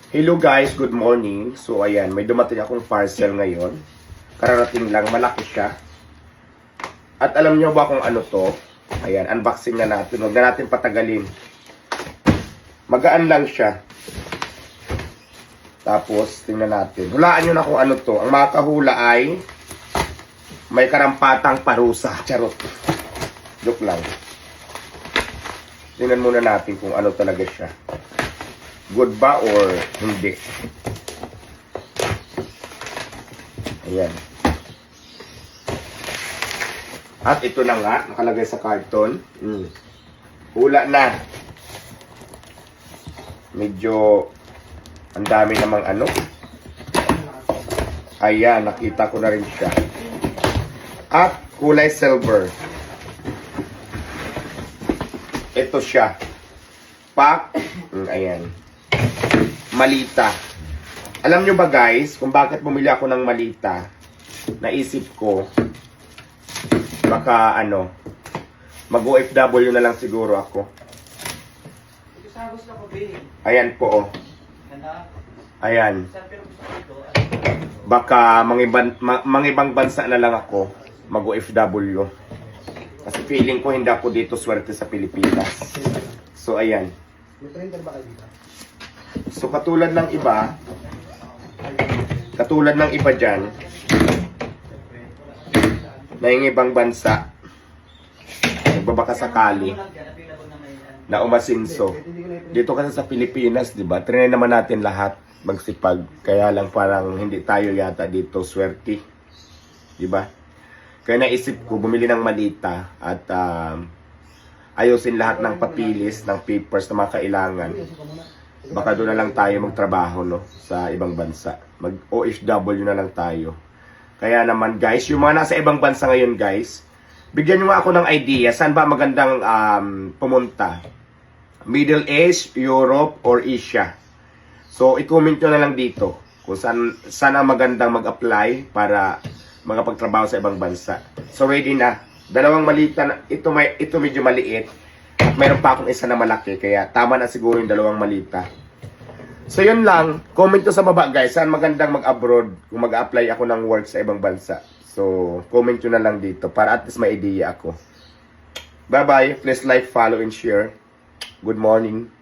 Hello guys, good morning. So ayan, may dumating akong parcel ngayon. Kararating lang, malaki siya. At alam niyo ba kung ano to? Ayan, unboxing na natin. Huwag na natin patagalin. Magaan lang siya. Tapos, tingnan natin. Hulaan nyo na kung ano to. Ang makahula ay may karampatang parusa. Charot. Joke lang. Tingnan muna natin kung ano talaga siya. Good ba or hindi? Ayan. At ito na nga, nakalagay sa karton. Hula na. Medyo ang dami namang ano. Ayan, nakita ko na rin siya. At kulay silver. Ito siya. Pack. Ayan. Malita. Alam nyo ba guys, kung bakit bumili ako ng malita? Naisip ko, baka ano, mag-OFW na lang siguro ako. Ayan po oh. Ayan. Baka mangibang bansa na lang ako, mag-OFW. Kasi feeling ko hindi ako dito swerte sa Pilipinas. So ayan. So katulad ng iba dyan, na yung ibang bansa, nagbabaka sakali, na umasinso. Dito kasi sa Pilipinas, di ba? Trinay naman natin lahat magsipag. Kaya lang parang hindi tayo yata dito swerte. Di ba? Kaya naisip ko, bumili ng malita at ayusin lahat ng papilis, ng papers na mga kailangan. Baka doon na lang tayo magtrabaho, no? Sa ibang bansa. Mag-OFW na lang tayo. Kaya naman guys, yung mga nasa ibang bansa ngayon guys, bigyan nyo nga ako ng idea, saan ba magandang pumunta? Middle East, Europe, or Asia? So, i-comment nyo na lang dito kung saan ang magandang mag-apply para makapagtrabaho sa ibang bansa. So, ready na. Dalawang malita na. Ito medyo maliit. At mayroon pa akong isa na malaki. Kaya tama na siguro yung dalawang malita. So, yun lang. Comment nyo sa baba guys. Saan magandang mag-abroad kung mag-apply ako ng work sa ibang bansa. So, comment nyo na lang dito para at least may idea ako. Bye-bye. Please like, follow, and share. Good morning.